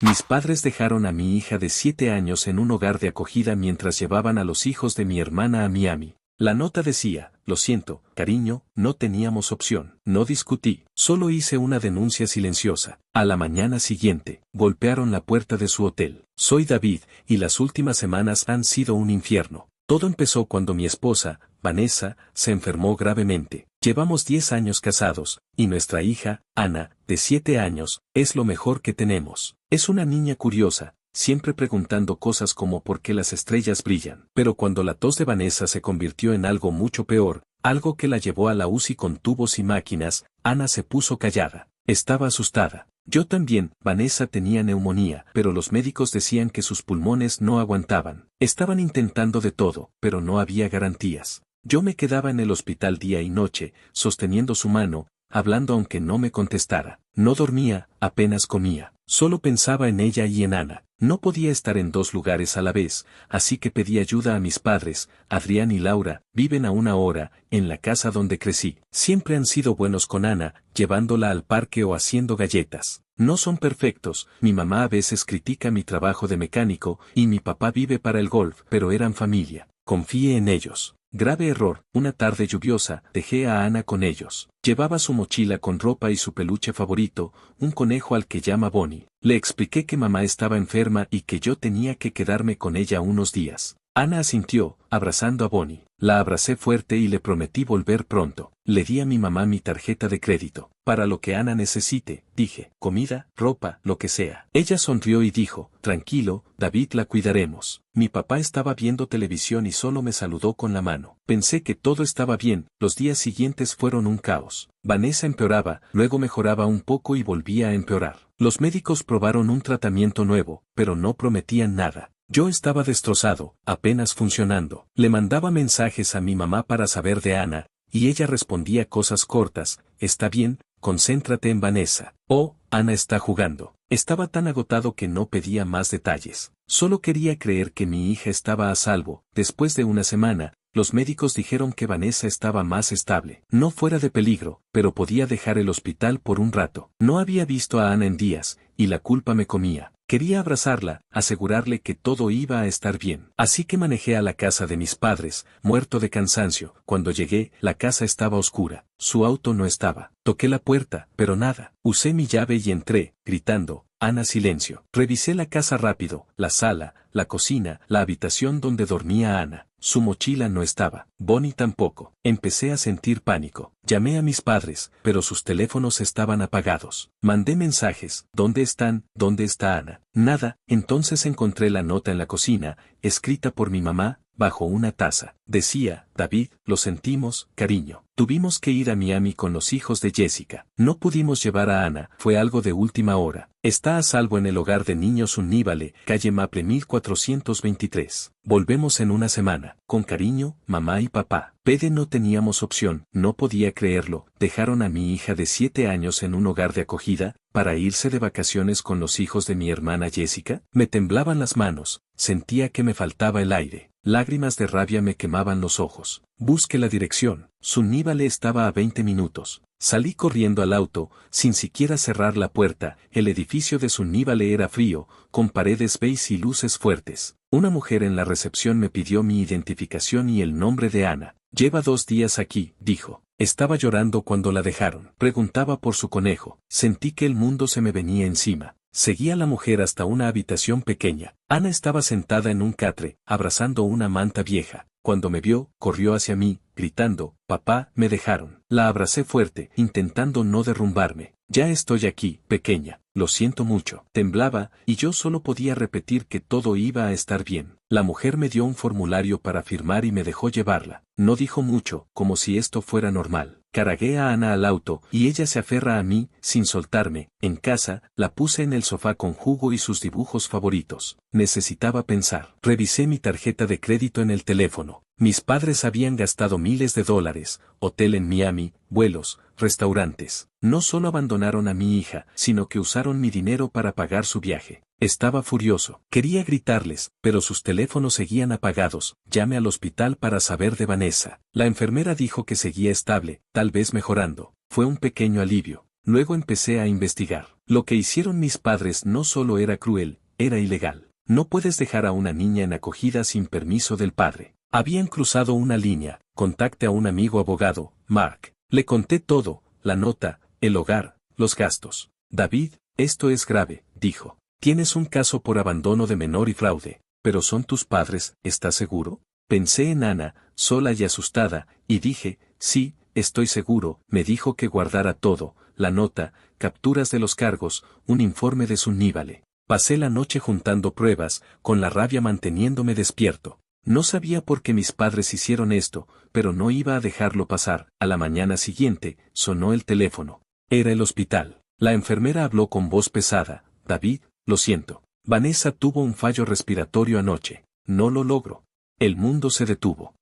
Mis padres dejaron a mi hija de 7 años en un hogar de acogida mientras llevaban a los hijos de mi hermana a Miami. La nota decía: lo siento, cariño, no teníamos opción. No discutí, solo hice una denuncia silenciosa. A la mañana siguiente, golpearon la puerta de su hotel. Soy David, y las últimas semanas han sido un infierno. Todo empezó cuando mi esposa, Vanessa, se enfermó gravemente. Llevamos 10 años casados, y nuestra hija, Ana, de 7 años, es lo mejor que tenemos. Es una niña curiosa, siempre preguntando cosas como por qué las estrellas brillan. Pero cuando la tos de Vanessa se convirtió en algo mucho peor, algo que la llevó a la UCI con tubos y máquinas, Ana se puso callada. Estaba asustada. Yo también. Vanessa tenía neumonía, pero los médicos decían que sus pulmones no aguantaban. Estaban intentando de todo, pero no había garantías. Yo me quedaba en el hospital día y noche, sosteniendo su mano, hablando aunque no me contestara. No dormía, apenas comía. Solo pensaba en ella y en Ana. No podía estar en 2 lugares a la vez, así que pedí ayuda a mis padres. Adrián y Laura viven a 1 hora, en la casa donde crecí. Siempre han sido buenos con Ana, llevándola al parque o haciendo galletas. No son perfectos, mi mamá a veces critica mi trabajo de mecánico, y mi papá vive para el golf, pero eran familia. Confíe en ellos. Grave error: una tarde lluviosa, dejé a Ana con ellos. Llevaba su mochila con ropa y su peluche favorito, un conejo al que llama Bonnie. Le expliqué que mamá estaba enferma y que yo tenía que quedarme con ella unos días. Ana asintió, abrazando a Bonnie. La abracé fuerte y le prometí volver pronto. Le di a mi mamá mi tarjeta de crédito. Para lo que Ana necesite, dije, comida, ropa, lo que sea. Ella sonrió y dijo, tranquilo, David, la cuidaremos. Mi papá estaba viendo televisión y solo me saludó con la mano. Pensé que todo estaba bien. Los días siguientes fueron un caos. Vanessa empeoraba, luego mejoraba un poco y volvía a empeorar. Los médicos probaron un tratamiento nuevo, pero no prometían nada. Yo estaba destrozado, apenas funcionando. Le mandaba mensajes a mi mamá para saber de Ana, y ella respondía cosas cortas: está bien, concéntrate en Vanessa. Oh, Ana está jugando. Estaba tan agotado que no pedía más detalles. Solo quería creer que mi hija estaba a salvo. Después de una semana, los médicos dijeron que Vanessa estaba más estable. No fuera de peligro, pero podía dejar el hospital por un rato. No había visto a Ana en días, y la culpa me comía. Quería abrazarla, asegurarle que todo iba a estar bien. Así que manejé a la casa de mis padres, muerto de cansancio. Cuando llegué, la casa estaba oscura. Su auto no estaba. Toqué la puerta, pero nada. Usé mi llave y entré, gritando, Ana, silencio. Revisé la casa rápido, la sala, la cocina, la habitación donde dormía Ana. Su mochila no estaba. Bonnie tampoco. Empecé a sentir pánico. Llamé a mis padres, pero sus teléfonos estaban apagados. Mandé mensajes: ¿dónde están? ¿Dónde está Ana? Nada. Entonces encontré la nota en la cocina, escrita por mi mamá, bajo una taza. Decía, David, lo sentimos, cariño. Tuvimos que ir a Miami con los hijos de Jessica. No pudimos llevar a Ana, fue algo de última hora. Está a salvo en el hogar de niños Unnívale, calle Maple 1423. Volvemos en una semana. Con cariño, mamá y papá. Pede. No teníamos opción, no podía creerlo. Dejaron a mi hija de 7 años en un hogar de acogida, para irse de vacaciones con los hijos de mi hermana Jessica. Me temblaban las manos, sentía que me faltaba el aire. Lágrimas de rabia me quemaban los ojos. Busqué la dirección. Sunníbale estaba a 20 minutos. Salí corriendo al auto, sin siquiera cerrar la puerta. El edificio de Sunníbale era frío, con paredes beige y luces fuertes. Una mujer en la recepción me pidió mi identificación y el nombre de Ana. Lleva 2 días aquí, dijo. Estaba llorando cuando la dejaron. Preguntaba por su conejo. Sentí que el mundo se me venía encima. Seguí a la mujer hasta una habitación pequeña. Ana estaba sentada en un catre, abrazando una manta vieja. Cuando me vio, corrió hacia mí, gritando, papá, me dejaron. La abracé fuerte, intentando no derrumbarme. Ya estoy aquí, pequeña, lo siento mucho. Temblaba, y yo solo podía repetir que todo iba a estar bien. La mujer me dio un formulario para firmar y me dejó llevarla. No dijo mucho, como si esto fuera normal. Cargué a Ana al auto, y ella se aferra a mí, sin soltarme. En casa, la puse en el sofá con jugo y sus dibujos favoritos. Necesitaba pensar. Revisé mi tarjeta de crédito en el teléfono. Mis padres habían gastado miles de dólares, hotel en Miami, vuelos, restaurantes. No solo abandonaron a mi hija, sino que usaron mi dinero para pagar su viaje. Estaba furioso. Quería gritarles, pero sus teléfonos seguían apagados. Llamé al hospital para saber de Vanessa. La enfermera dijo que seguía estable, tal vez mejorando. Fue un pequeño alivio. Luego empecé a investigar. Lo que hicieron mis padres no solo era cruel, era ilegal. No puedes dejar a una niña en acogida sin permiso del padre. Habían cruzado una línea. Contacte a un amigo abogado, Mark. Le conté todo, la nota, el hogar, los gastos. David, esto es grave, dijo. Tienes un caso por abandono de menor y fraude. Pero son tus padres, ¿estás seguro? Pensé en Ana, sola y asustada, y dije, sí, estoy seguro. Me dijo que guardara todo, la nota, capturas de los cargos, un informe de su níbale. Pasé la noche juntando pruebas, con la rabia manteniéndome despierto. No sabía por qué mis padres hicieron esto, pero no iba a dejarlo pasar. A la mañana siguiente, sonó el teléfono. Era el hospital. La enfermera habló con voz pesada. David, lo siento. Vanessa tuvo un fallo respiratorio anoche. No lo logro. El mundo se detuvo.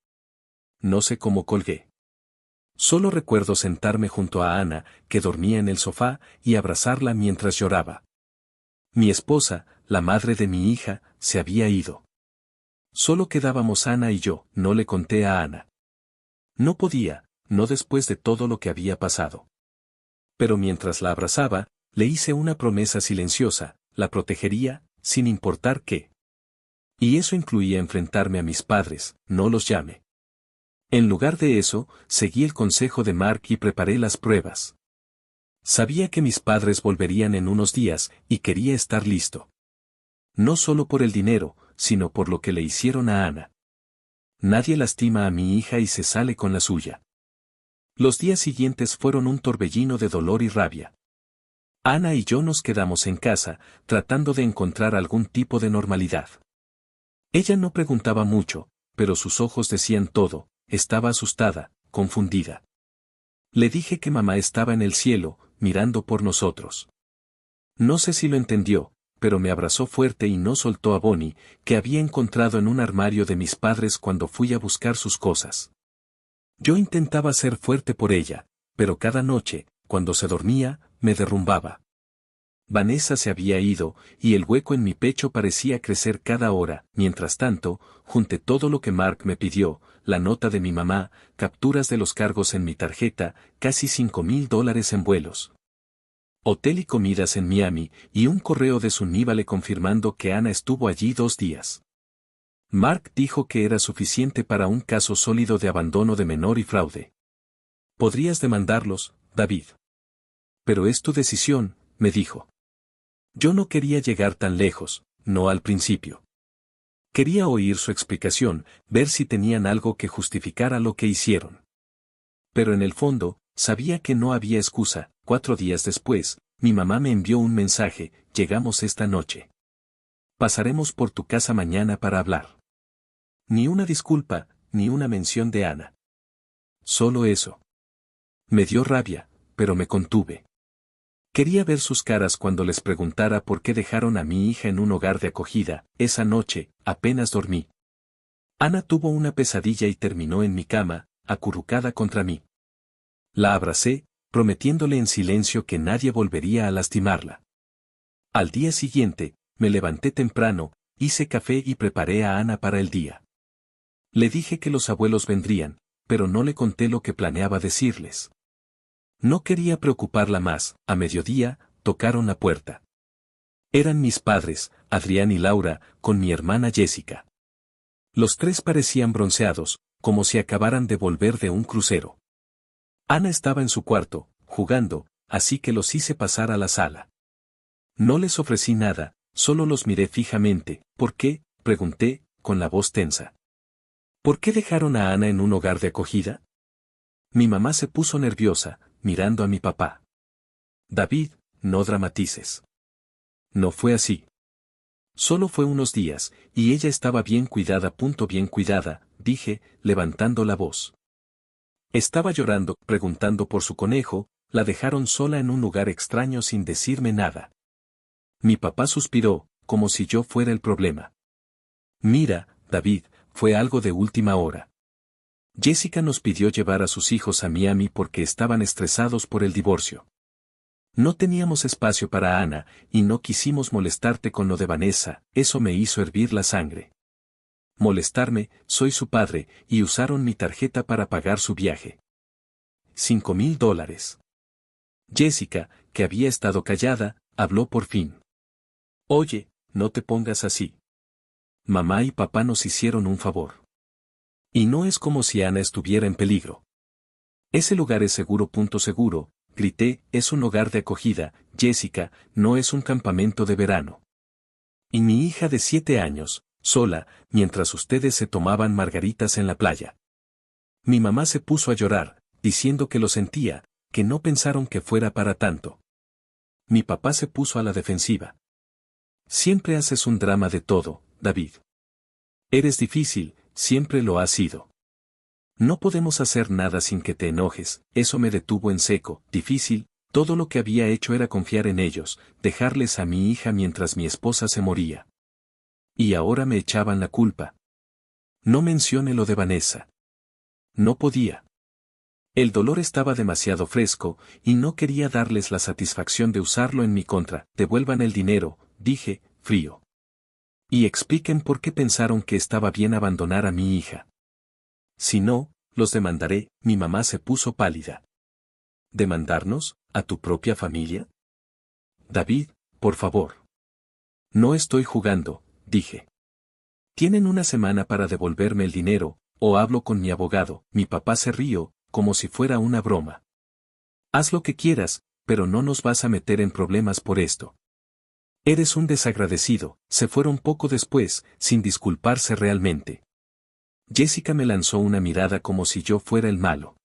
No sé cómo colgué. Solo recuerdo sentarme junto a Ana, que dormía en el sofá, y abrazarla mientras lloraba. Mi esposa, la madre de mi hija, se había ido. Solo quedábamos Ana y yo. No le conté a Ana. No podía, no después de todo lo que había pasado. Pero mientras la abrazaba, le hice una promesa silenciosa, la protegería, sin importar qué. Y eso incluía enfrentarme a mis padres, no los llame. En lugar de eso, seguí el consejo de Mark y preparé las pruebas. Sabía que mis padres volverían en unos días, y quería estar listo. No solo por el dinero, sino por lo que le hicieron a Ana. Nadie lastima a mi hija y se sale con la suya. Los días siguientes fueron un torbellino de dolor y rabia. Ana y yo nos quedamos en casa, tratando de encontrar algún tipo de normalidad. Ella no preguntaba mucho, pero sus ojos decían todo. Estaba asustada, confundida. Le dije que mamá estaba en el cielo, mirando por nosotros. No sé si lo entendió, pero me abrazó fuerte y no soltó a Bonnie, que había encontrado en un armario de mis padres cuando fui a buscar sus cosas. Yo intentaba ser fuerte por ella, pero cada noche, cuando se dormía, me derrumbaba. Vanessa se había ido, y el hueco en mi pecho parecía crecer cada hora. Mientras tanto, junté todo lo que Mark me pidió, la nota de mi mamá, capturas de los cargos en mi tarjeta, casi $5,000 en vuelos, hotel y comidas en Miami, y un correo de su níbale confirmando que Ana estuvo allí 2 días. Mark dijo que era suficiente para un caso sólido de abandono de menor y fraude. Podrías demandarlos, David. Pero es tu decisión, me dijo. Yo no quería llegar tan lejos, no al principio. Quería oír su explicación, ver si tenían algo que justificara lo que hicieron. Pero en el fondo, sabía que no había excusa. 4 días después, mi mamá me envió un mensaje: llegamos esta noche. Pasaremos por tu casa mañana para hablar. Ni una disculpa, ni una mención de Ana. Solo eso. Me dio rabia, pero me contuve. Quería ver sus caras cuando les preguntara por qué dejaron a mi hija en un hogar de acogida. Esa noche, apenas dormí. Ana tuvo una pesadilla y terminó en mi cama, acurrucada contra mí. La abracé, prometiéndole en silencio que nadie volvería a lastimarla. Al día siguiente, me levanté temprano, hice café y preparé a Ana para el día. Le dije que los abuelos vendrían, pero no le conté lo que planeaba decirles. No quería preocuparla más. A mediodía, tocaron la puerta. Eran mis padres, Adrián y Laura, con mi hermana Jessica. Los 3 parecían bronceados, como si acabaran de volver de un crucero. Ana estaba en su cuarto, jugando, así que los hice pasar a la sala. No les ofrecí nada, solo los miré fijamente. ¿Por qué?, pregunté, con la voz tensa. ¿Por qué dejaron a Ana en un hogar de acogida? Mi mamá se puso nerviosa, mirando a mi papá. David, no dramatices. No fue así. Solo fue unos días, y ella estaba bien cuidada. Bien cuidada, dije, levantando la voz. Estaba llorando, preguntando por su conejo. La dejaron sola en un lugar extraño sin decirme nada. Mi papá suspiró, como si yo fuera el problema. Mira, David, fue algo de última hora. Jessica nos pidió llevar a sus hijos a Miami porque estaban estresados por el divorcio. No teníamos espacio para Ana, y no quisimos molestarte con lo de Vanessa. Eso me hizo hervir la sangre. Molestarme, soy su padre, y usaron mi tarjeta para pagar su viaje. $5,000. Jessica, que había estado callada, habló por fin. Oye, no te pongas así. Mamá y papá nos hicieron un favor. Y no es como si Ana estuviera en peligro. Ese lugar es seguro. Seguro, grité, es un hogar de acogida, Jessica, no es un campamento de verano. Y mi hija de 7 años, sola, mientras ustedes se tomaban margaritas en la playa. Mi mamá se puso a llorar, diciendo que lo sentía, que no pensaron que fuera para tanto. Mi papá se puso a la defensiva. Siempre haces un drama de todo, David. Eres difícil, siempre lo has sido. No podemos hacer nada sin que te enojes, eso me detuvo en seco, difícil, todo lo que había hecho era confiar en ellos, dejarles a mi hija mientras mi esposa se moría. Y ahora me echaban la culpa. No mencione lo de Vanessa. No podía. El dolor estaba demasiado fresco, y no quería darles la satisfacción de usarlo en mi contra. Devuelvan el dinero, dije, frío. Y expliquen por qué pensaron que estaba bien abandonar a mi hija. Si no, los demandaré. Mi mamá se puso pálida. ¿Demandarnos, a tu propia familia? David, por favor. No estoy jugando, dije. Tienen una semana para devolverme el dinero, o hablo con mi abogado. Mi papá se rió, como si fuera una broma. Haz lo que quieras, pero no nos vas a meter en problemas por esto. Eres un desagradecido. Se fueron poco después, sin disculparse realmente. Jessica me lanzó una mirada como si yo fuera el malo.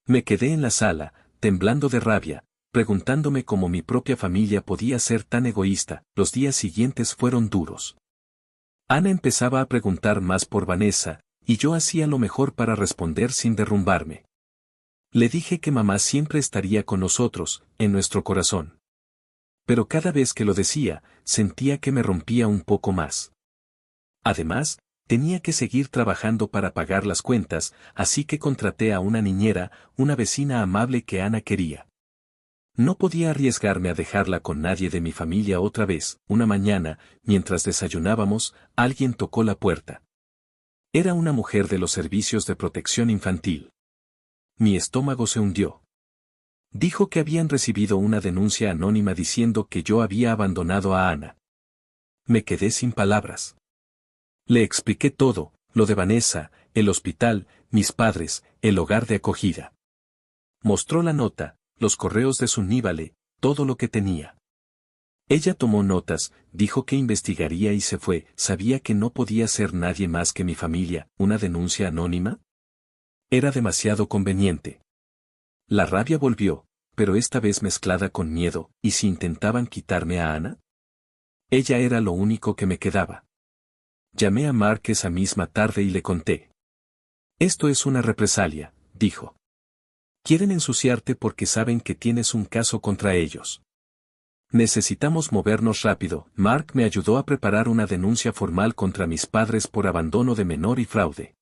Me quedé en la sala, temblando de rabia, preguntándome cómo mi propia familia podía ser tan egoísta. Los días siguientes fueron duros. Ana empezaba a preguntar más por Vanessa, y yo hacía lo mejor para responder sin derrumbarme. Le dije que mamá siempre estaría con nosotros, en nuestro corazón. Pero cada vez que lo decía, sentía que me rompía un poco más. Además, tenía que seguir trabajando para pagar las cuentas, así que contraté a una niñera, una vecina amable que Ana quería. No podía arriesgarme a dejarla con nadie de mi familia otra vez. Una mañana, mientras desayunábamos, alguien tocó la puerta. Era una mujer de los servicios de protección infantil. Mi estómago se hundió. Dijo que habían recibido una denuncia anónima diciendo que yo había abandonado a Ana. Me quedé sin palabras. Le expliqué todo, lo de Vanessa, el hospital, mis padres, el hogar de acogida. Mostró la nota, los correos de Sunníbale, todo lo que tenía. Ella tomó notas, dijo que investigaría y se fue. Sabía que no podía ser nadie más que mi familia. ¿Una denuncia anónima? Era demasiado conveniente. La rabia volvió, pero esta vez mezclada con miedo. ¿Y si intentaban quitarme a Ana? Ella era lo único que me quedaba. Llamé a Mark esa misma tarde y le conté. Esto es una represalia, dijo. Quieren ensuciarte porque saben que tienes un caso contra ellos. Necesitamos movernos rápido. Mark me ayudó a preparar una denuncia formal contra mis padres por abandono de menor y fraude.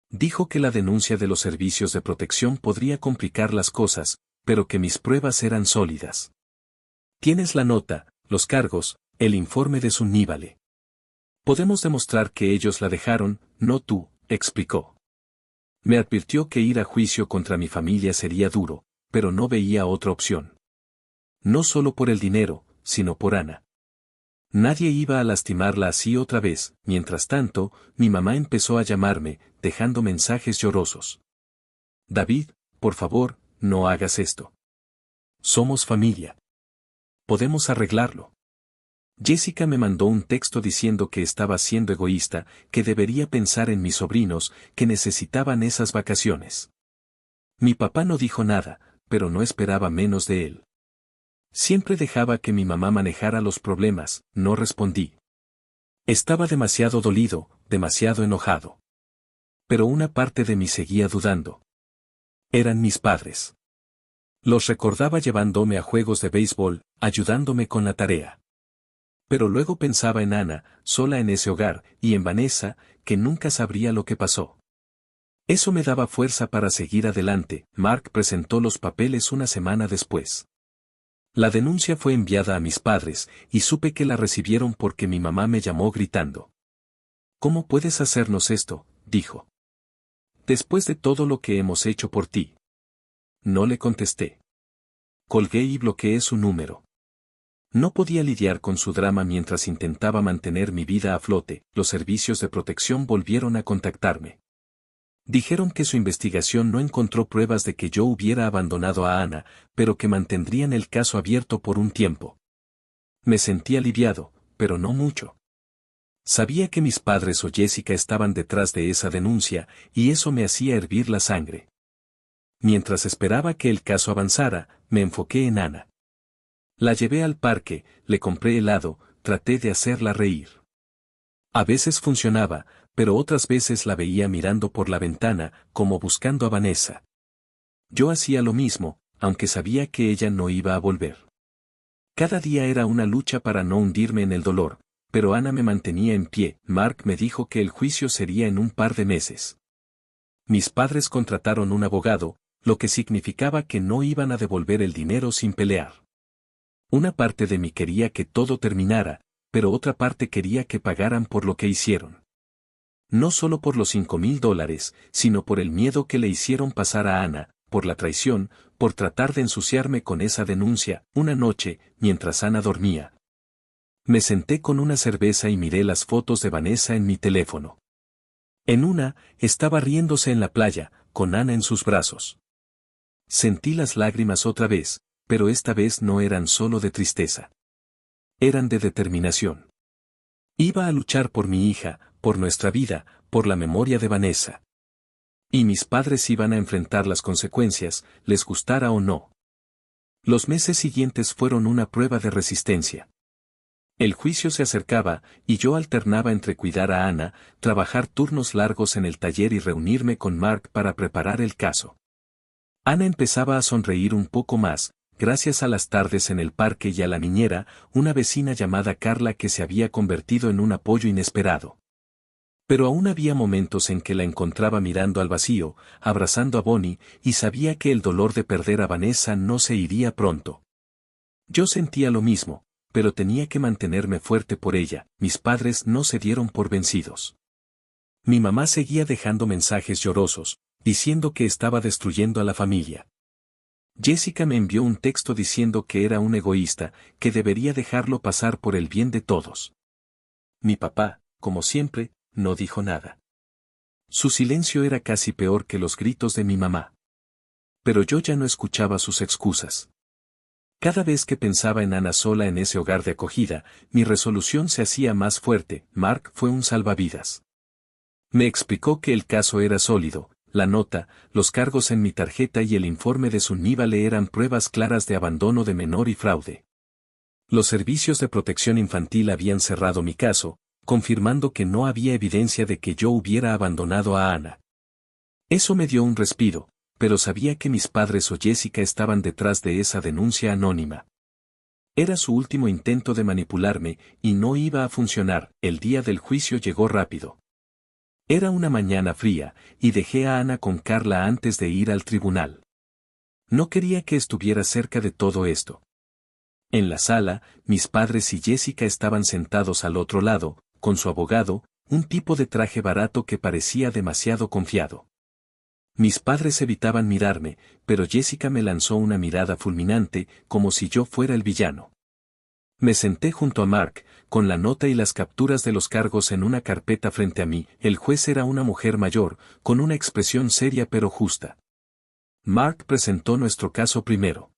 Dijo que la denuncia de los servicios de protección podría complicar las cosas, pero que mis pruebas eran sólidas. Tienes la nota, los cargos, el informe de Sunníbale. Podemos demostrar que ellos la dejaron, no tú, explicó. Me advirtió que ir a juicio contra mi familia sería duro, pero no veía otra opción. No solo por el dinero, sino por Ana. Nadie iba a lastimarla así otra vez. Mientras tanto, mi mamá empezó a llamarme, dejando mensajes llorosos. David, por favor, no hagas esto. Somos familia. Podemos arreglarlo. Jessica me mandó un texto diciendo que estaba siendo egoísta, que debería pensar en mis sobrinos, que necesitaban esas vacaciones. Mi papá no dijo nada, pero no esperaba menos de él. Siempre dejaba que mi mamá manejara los problemas, no respondí. Estaba demasiado dolido, demasiado enojado. Pero una parte de mí seguía dudando. Eran mis padres. Los recordaba llevándome a juegos de béisbol, ayudándome con la tarea. Pero luego pensaba en Ana, sola en ese hogar, y en Vanessa, que nunca sabría lo que pasó. Eso me daba fuerza para seguir adelante. Mark presentó los papeles una semana después. La denuncia fue enviada a mis padres, y supe que la recibieron porque mi mamá me llamó gritando. ¿Cómo puedes hacernos esto?, dijo. Después de todo lo que hemos hecho por ti. No le contesté. Colgué y bloqueé su número. No podía lidiar con su drama mientras intentaba mantener mi vida a flote. Los servicios de protección volvieron a contactarme. Dijeron que su investigación no encontró pruebas de que yo hubiera abandonado a Ana, pero que mantendrían el caso abierto por un tiempo. Me sentí aliviado, pero no mucho. Sabía que mis padres o Jessica estaban detrás de esa denuncia, y eso me hacía hervir la sangre. Mientras esperaba que el caso avanzara, me enfoqué en Ana. La llevé al parque, le compré helado, traté de hacerla reír. A veces funcionaba, pero otras veces la veía mirando por la ventana, como buscando a Vanessa. Yo hacía lo mismo, aunque sabía que ella no iba a volver. Cada día era una lucha para no hundirme en el dolor, pero Ana me mantenía en pie. Mark me dijo que el juicio sería en un par de meses. Mis padres contrataron un abogado, lo que significaba que no iban a devolver el dinero sin pelear. Una parte de mí quería que todo terminara, pero otra parte quería que pagaran por lo que hicieron. No solo por los $5,000, sino por el miedo que le hicieron pasar a Ana, por la traición, por tratar de ensuciarme con esa denuncia. Una noche, mientras Ana dormía, me senté con una cerveza y miré las fotos de Vanessa en mi teléfono. En una, estaba riéndose en la playa, con Ana en sus brazos. Sentí las lágrimas otra vez, pero esta vez no eran solo de tristeza. Eran de determinación. Iba a luchar por mi hija, por nuestra vida, por la memoria de Vanessa. Y mis padres iban a enfrentar las consecuencias, les gustara o no. Los meses siguientes fueron una prueba de resistencia. El juicio se acercaba, y yo alternaba entre cuidar a Ana, trabajar turnos largos en el taller y reunirme con Mark para preparar el caso. Ana empezaba a sonreír un poco más, gracias a las tardes en el parque y a la niñera, una vecina llamada Carla que se había convertido en un apoyo inesperado. Pero aún había momentos en que la encontraba mirando al vacío, abrazando a Bonnie, y sabía que el dolor de perder a Vanessa no se iría pronto. Yo sentía lo mismo, pero tenía que mantenerme fuerte por ella. Mis padres no se dieron por vencidos. Mi mamá seguía dejando mensajes llorosos, diciendo que estaba destruyendo a la familia. Jessica me envió un texto diciendo que era un egoísta, que debería dejarlo pasar por el bien de todos. Mi papá, como siempre, no dijo nada. Su silencio era casi peor que los gritos de mi mamá. Pero yo ya no escuchaba sus excusas. Cada vez que pensaba en Ana sola en ese hogar de acogida, mi resolución se hacía más fuerte. Mark fue un salvavidas. Me explicó que el caso era sólido. La nota, los cargos en mi tarjeta y el informe de Sunníbale eran pruebas claras de abandono de menor y fraude. Los servicios de protección infantil habían cerrado mi caso, confirmando que no había evidencia de que yo hubiera abandonado a Ana. Eso me dio un respiro, pero sabía que mis padres o Jessica estaban detrás de esa denuncia anónima. Era su último intento de manipularme, y no iba a funcionar. El día del juicio llegó rápido. Era una mañana fría, y dejé a Ana con Carla antes de ir al tribunal. No quería que estuviera cerca de todo esto. En la sala, mis padres y Jessica estaban sentados al otro lado, con su abogado, un tipo de traje barato que parecía demasiado confiado. Mis padres evitaban mirarme, pero Jessica me lanzó una mirada fulminante, como si yo fuera el villano. Me senté junto a Mark, con la nota y las capturas de los cargos en una carpeta frente a mí. El juez era una mujer mayor, con una expresión seria pero justa. Mark presentó nuestro caso primero.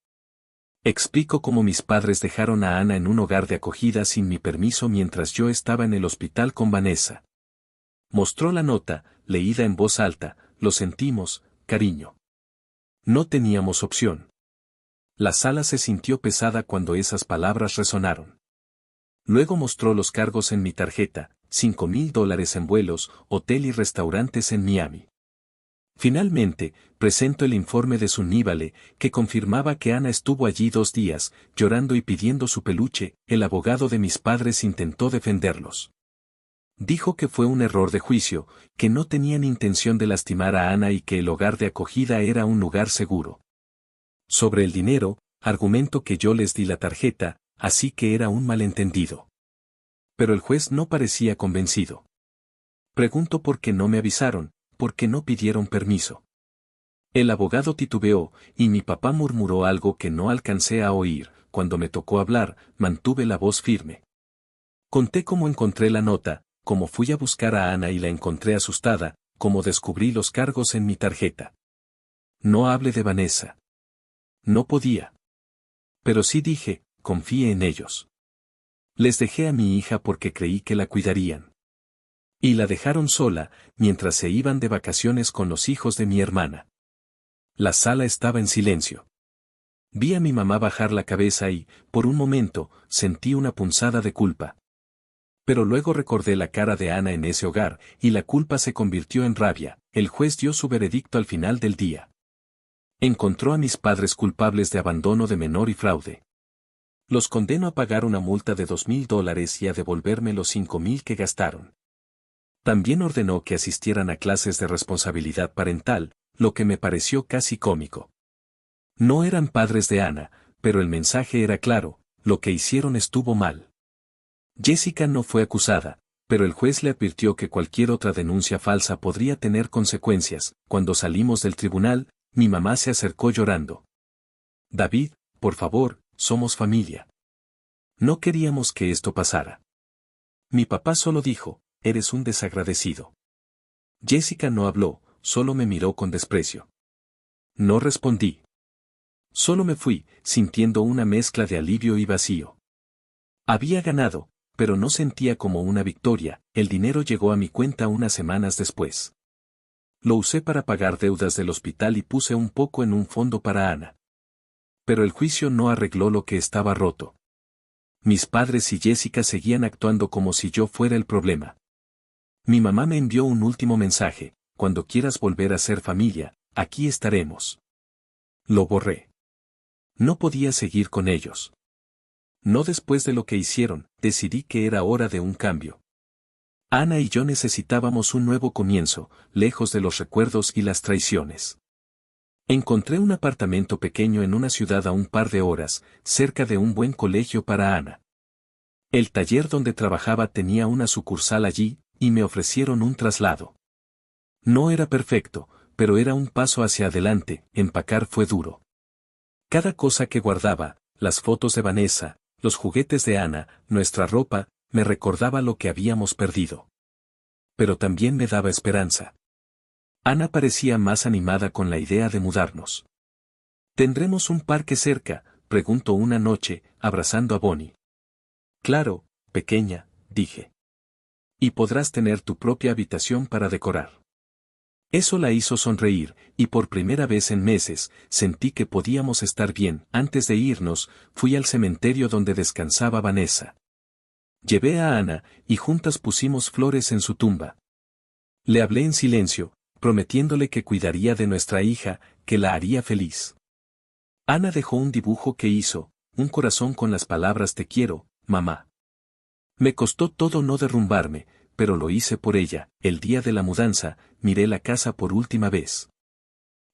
Explico cómo mis padres dejaron a Ana en un hogar de acogida sin mi permiso mientras yo estaba en el hospital con Vanessa. Mostró la nota, leída en voz alta. Lo sentimos, cariño. No teníamos opción. La sala se sintió pesada cuando esas palabras resonaron. Luego mostró los cargos en mi tarjeta, $5,000 en vuelos, hotel y restaurantes en Miami. Finalmente, presento el informe de Sunníbale, que confirmaba que Ana estuvo allí 2 días, llorando y pidiendo su peluche. El abogado de mis padres intentó defenderlos. Dijo que fue un error de juicio, que no tenían intención de lastimar a Ana y que el hogar de acogida era un lugar seguro. Sobre el dinero, argumento que yo les di la tarjeta, así que era un malentendido. Pero el juez no parecía convencido. Pregunto por qué no me avisaron, por qué no pidieron permiso. El abogado titubeó, y mi papá murmuró algo que no alcancé a oír. Cuando me tocó hablar, mantuve la voz firme. Conté cómo encontré la nota, cómo fui a buscar a Ana y la encontré asustada, cómo descubrí los cargos en mi tarjeta. No hablé de Vanessa. No podía. Pero sí dije, confíe en ellos. Les dejé a mi hija porque creí que la cuidarían. Y la dejaron sola, mientras se iban de vacaciones con los hijos de mi hermana. La sala estaba en silencio. Vi a mi mamá bajar la cabeza y, por un momento, sentí una punzada de culpa. Pero luego recordé la cara de Ana en ese hogar, y la culpa se convirtió en rabia. El juez dio su veredicto al final del día. Encontró a mis padres culpables de abandono de menor y fraude. Los condeno a pagar una multa de $2,000 y a devolverme los $5,000 que gastaron. También ordenó que asistieran a clases de responsabilidad parental, lo que me pareció casi cómico. No eran padres de Ana, pero el mensaje era claro, lo que hicieron estuvo mal. Jessica no fue acusada, pero el juez le advirtió que cualquier otra denuncia falsa podría tener consecuencias. Cuando salimos del tribunal, mi mamá se acercó llorando. David, por favor, somos familia. No queríamos que esto pasara. Mi papá solo dijo, eres un desagradecido. Jessica no habló, solo me miró con desprecio. No respondí. Solo me fui, sintiendo una mezcla de alivio y vacío. Había ganado, pero no sentía como una victoria. El dinero llegó a mi cuenta unas semanas después. Lo usé para pagar deudas del hospital y puse un poco en un fondo para Ana. Pero el juicio no arregló lo que estaba roto. Mis padres y Jessica seguían actuando como si yo fuera el problema. Mi mamá me envió un último mensaje, cuando quieras volver a ser familia, aquí estaremos. Lo borré. No podía seguir con ellos. No después de lo que hicieron, decidí que era hora de un cambio. Ana y yo necesitábamos un nuevo comienzo, lejos de los recuerdos y las traiciones. Encontré un apartamento pequeño en una ciudad a un par de horas, cerca de un buen colegio para Ana. El taller donde trabajaba tenía una sucursal allí, y me ofrecieron un traslado. No era perfecto, pero era un paso hacia adelante. Empacar fue duro. Cada cosa que guardaba, las fotos de Vanessa, los juguetes de Ana, nuestra ropa, me recordaba lo que habíamos perdido. Pero también me daba esperanza. Ana parecía más animada con la idea de mudarnos. ¿Tendremos un parque cerca?, preguntó una noche, abrazando a Bonnie. Claro, pequeña, dije. Y podrás tener tu propia habitación para decorar. Eso la hizo sonreír, y por primera vez en meses, sentí que podíamos estar bien. Antes de irnos, fui al cementerio donde descansaba Vanessa. Llevé a Ana, y juntas pusimos flores en su tumba. Le hablé en silencio, prometiéndole que cuidaría de nuestra hija, que la haría feliz. Ana dejó un dibujo que hizo, un corazón con las palabras te quiero, mamá. Me costó todo no derrumbarme, pero lo hice por ella. El día de la mudanza, miré la casa por última vez.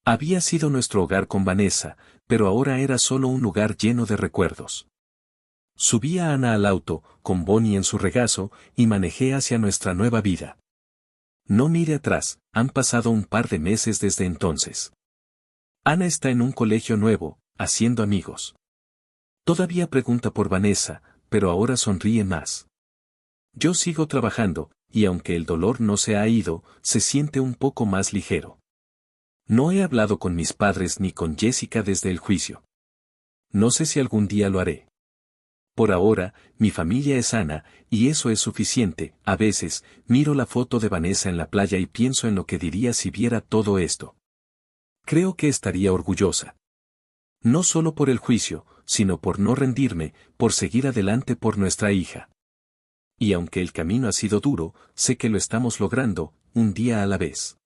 Había sido nuestro hogar con Vanessa, pero ahora era solo un lugar lleno de recuerdos. Subí a Ana al auto, con Bonnie en su regazo, y manejé hacia nuestra nueva vida. No mire atrás, han pasado un par de meses desde entonces. Ana está en un colegio nuevo, haciendo amigos. Todavía pregunta por Vanessa, pero ahora sonríe más. Yo sigo trabajando, y aunque el dolor no se ha ido, se siente un poco más ligero. No he hablado con mis padres ni con Jessica desde el juicio. No sé si algún día lo haré. Por ahora, mi familia es sana, y eso es suficiente. A veces, miro la foto de Vanessa en la playa y pienso en lo que diría si viera todo esto. Creo que estaría orgullosa. No solo por el juicio, sino por no rendirme, por seguir adelante por nuestra hija. Y aunque el camino ha sido duro, sé que lo estamos logrando, un día a la vez.